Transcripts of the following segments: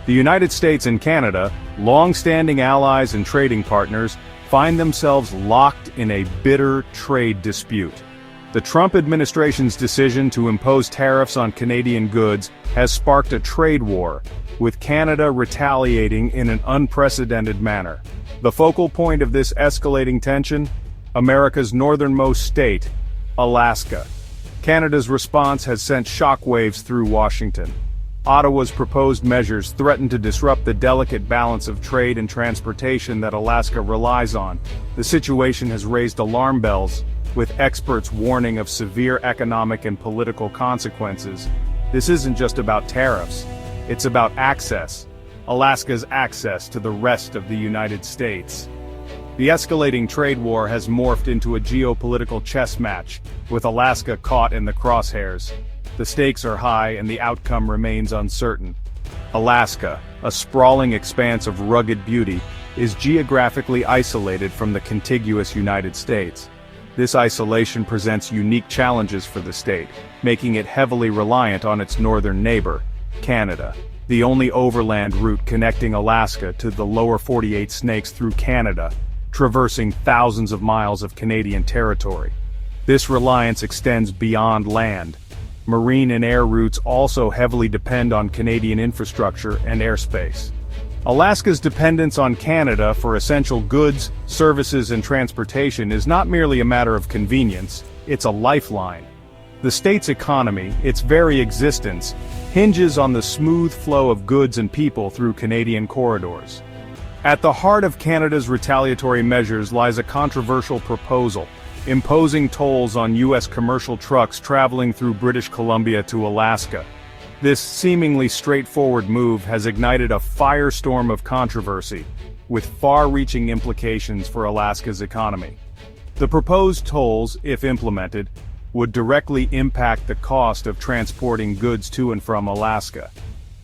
The United States and Canada, long-standing allies and trading partners, find themselves locked in a bitter trade dispute. The Trump administration's decision to impose tariffs on Canadian goods has sparked a trade war, with Canada retaliating in an unprecedented manner. The focal point of this escalating tension? America's northernmost state, Alaska. Canada's response has sent shockwaves through Washington. Ottawa's proposed measures threaten to disrupt the delicate balance of trade and transportation that Alaska relies on. The situation has raised alarm bells, with experts warning of severe economic and political consequences. This isn't just about tariffs, it's about access. Alaska's access to the rest of the United States. The escalating trade war has morphed into a geopolitical chess match, with Alaska caught in the crosshairs. The stakes are high and the outcome remains uncertain. Alaska, a sprawling expanse of rugged beauty, is geographically isolated from the contiguous United States. This isolation presents unique challenges for the state, making it heavily reliant on its northern neighbor, Canada. The only overland route connecting Alaska to the lower 48 snakes through Canada, traversing thousands of miles of Canadian territory. This reliance extends beyond land. Marine and air routes also heavily depend on Canadian infrastructure and airspace. Alaska's dependence on Canada for essential goods, services and transportation is not merely a matter of convenience, it's a lifeline. The state's economy, its very existence, hinges on the smooth flow of goods and people through Canadian corridors. At the heart of Canada's retaliatory measures lies a controversial proposal, imposing tolls on U.S. commercial trucks traveling through British Columbia to Alaska. This seemingly straightforward move has ignited a firestorm of controversy, with far-reaching implications for Alaska's economy. The proposed tolls, if implemented, would directly impact the cost of transporting goods to and from Alaska.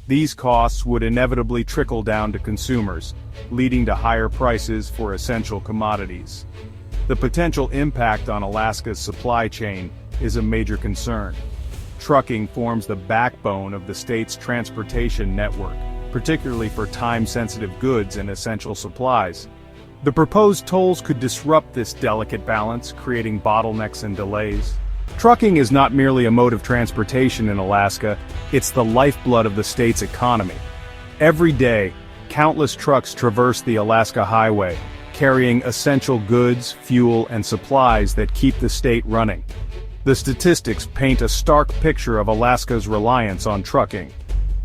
These costs would inevitably trickle down to consumers, leading to higher prices for essential commodities. The potential impact on Alaska's supply chain is a major concern. Trucking forms the backbone of the state's transportation network, particularly for time-sensitive goods and essential supplies. The proposed tolls could disrupt this delicate balance, creating bottlenecks and delays. Trucking is not merely a mode of transportation in Alaska, it's the lifeblood of the state's economy. Every day, countless trucks traverse the Alaska Highway, carrying essential goods, fuel, and supplies that keep the state running. The statistics paint a stark picture of Alaska's reliance on trucking.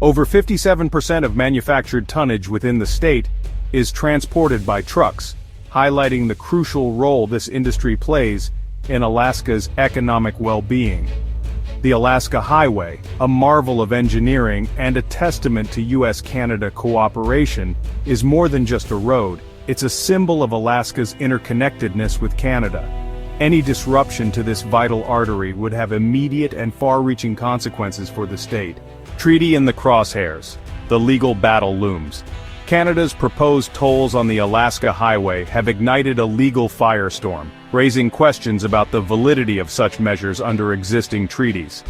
Over 57% of manufactured tonnage within the state is transported by trucks, highlighting the crucial role this industry plays in Alaska's economic well-being. The Alaska Highway, a marvel of engineering and a testament to U.S.-Canada cooperation, is more than just a road, it's a symbol of Alaska's interconnectedness with Canada. Any disruption to this vital artery would have immediate and far-reaching consequences for the state. Treaty in the crosshairs. The legal battle looms. Canada's proposed tolls on the Alaska Highway have ignited a legal firestorm, raising questions about the validity of such measures under existing treaties.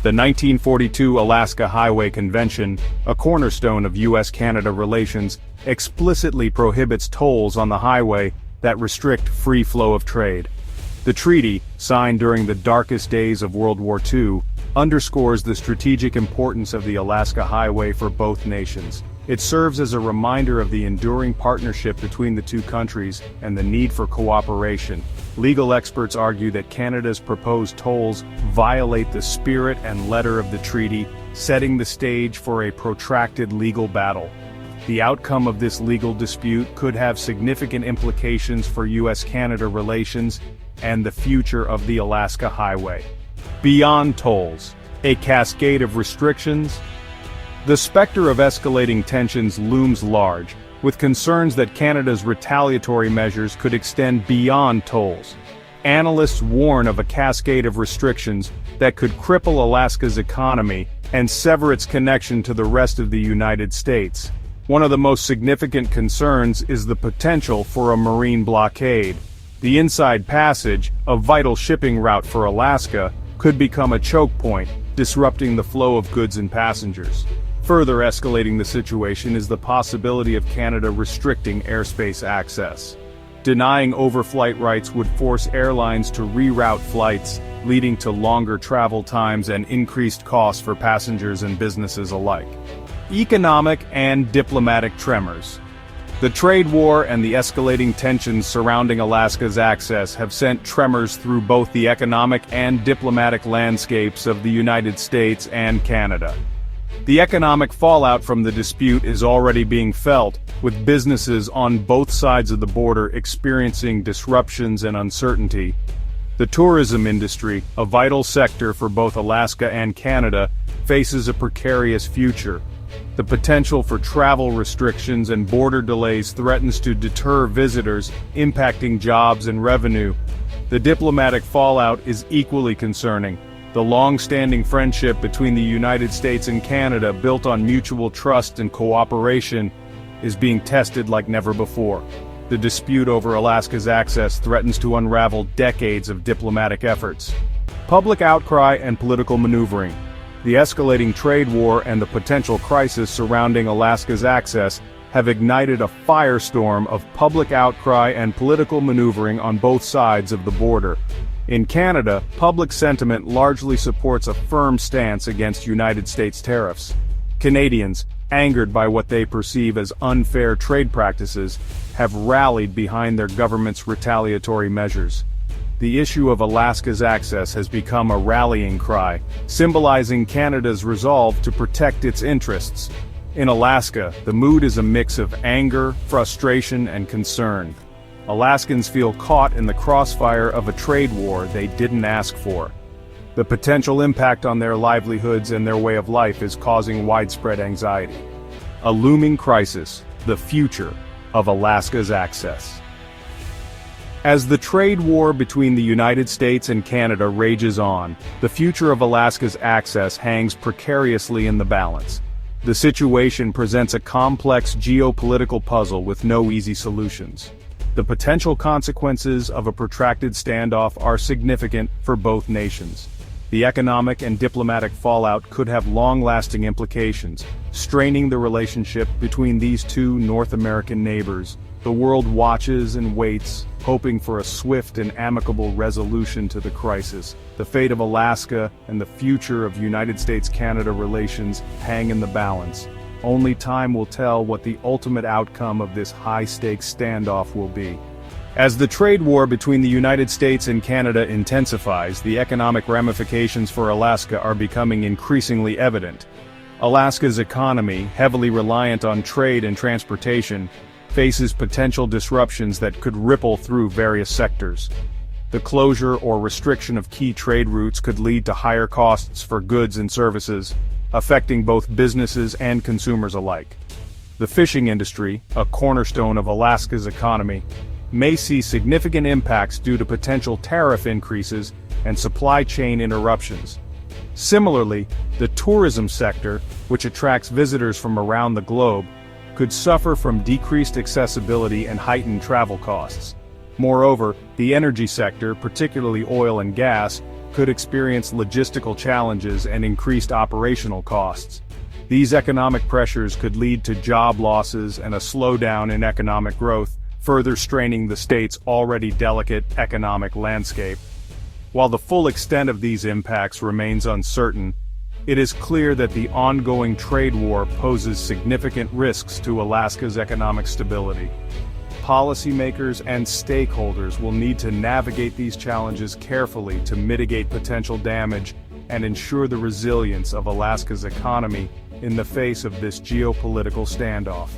The 1942 Alaska Highway Convention, a cornerstone of U.S.-Canada relations, explicitly prohibits tolls on the highway that restrict free flow of trade. The treaty, signed during the darkest days of World War II, underscores the strategic importance of the Alaska Highway for both nations. It serves as a reminder of the enduring partnership between the two countries and the need for cooperation. Legal experts argue that Canada's proposed tolls violate the spirit and letter of the treaty, setting the stage for a protracted legal battle. The outcome of this legal dispute could have significant implications for U.S.-Canada relations and the future of the Alaska Highway. Beyond tolls, a cascade of restrictions. The specter of escalating tensions looms large, with concerns that Canada's retaliatory measures could extend beyond tolls. Analysts warn of a cascade of restrictions that could cripple Alaska's economy and sever its connection to the rest of the United States. One of the most significant concerns is the potential for a marine blockade. The Inside Passage, a vital shipping route for Alaska, could become a choke point, disrupting the flow of goods and passengers. Further escalating the situation is the possibility of Canada restricting airspace access. Denying overflight rights would force airlines to reroute flights, leading to longer travel times and increased costs for passengers and businesses alike. Economic and diplomatic tremors. The trade war and the escalating tensions surrounding Alaska's access have sent tremors through both the economic and diplomatic landscapes of the United States and Canada. The economic fallout from the dispute is already being felt, with businesses on both sides of the border experiencing disruptions and uncertainty. The tourism industry, a vital sector for both Alaska and Canada, faces a precarious future. The potential for travel restrictions and border delays threatens to deter visitors, impacting jobs and revenue. The diplomatic fallout is equally concerning. The long-standing friendship between the United States and Canada, built on mutual trust and cooperation, is being tested like never before. The dispute over Alaska's access threatens to unravel decades of diplomatic efforts. Public outcry and political maneuvering. The escalating trade war and the potential crisis surrounding Alaska's access have ignited a firestorm of public outcry and political maneuvering on both sides of the border. In Canada, public sentiment largely supports a firm stance against United States tariffs. Canadians, angered by what they perceive as unfair trade practices, have rallied behind their government's retaliatory measures. The issue of Alaska's access has become a rallying cry, symbolizing Canada's resolve to protect its interests. In Alaska, the mood is a mix of anger, frustration, and concern. Alaskans feel caught in the crossfire of a trade war they didn't ask for. The potential impact on their livelihoods and their way of life is causing widespread anxiety. A looming crisis, the future of Alaska's access. As the trade war between the United States and Canada rages on, the future of Alaska's access hangs precariously in the balance. The situation presents a complex geopolitical puzzle with no easy solutions. The potential consequences of a protracted standoff are significant for both nations. The economic and diplomatic fallout could have long-lasting implications, straining the relationship between these two North American neighbors. The world watches and waits, hoping for a swift and amicable resolution to the crisis. The fate of Alaska and the future of United States-Canada relations hang in the balance. Only time will tell what the ultimate outcome of this high-stakes standoff will be. As the trade war between the United States and Canada intensifies, the economic ramifications for Alaska are becoming increasingly evident. Alaska's economy, heavily reliant on trade and transportation, faces potential disruptions that could ripple through various sectors. The closure or restriction of key trade routes could lead to higher costs for goods and services, affecting both businesses and consumers alike. The fishing industry, a cornerstone of Alaska's economy, may see significant impacts due to potential tariff increases and supply chain interruptions. Similarly, the tourism sector, which attracts visitors from around the globe, could suffer from decreased accessibility and heightened travel costs. Moreover, the energy sector, particularly oil and gas, could experience logistical challenges and increased operational costs. These economic pressures could lead to job losses and a slowdown in economic growth, further straining the state's already delicate economic landscape. While the full extent of these impacts remains uncertain, it is clear that the ongoing trade war poses significant risks to Alaska's economic stability. Policymakers and stakeholders will need to navigate these challenges carefully to mitigate potential damage and ensure the resilience of Alaska's economy in the face of this geopolitical standoff.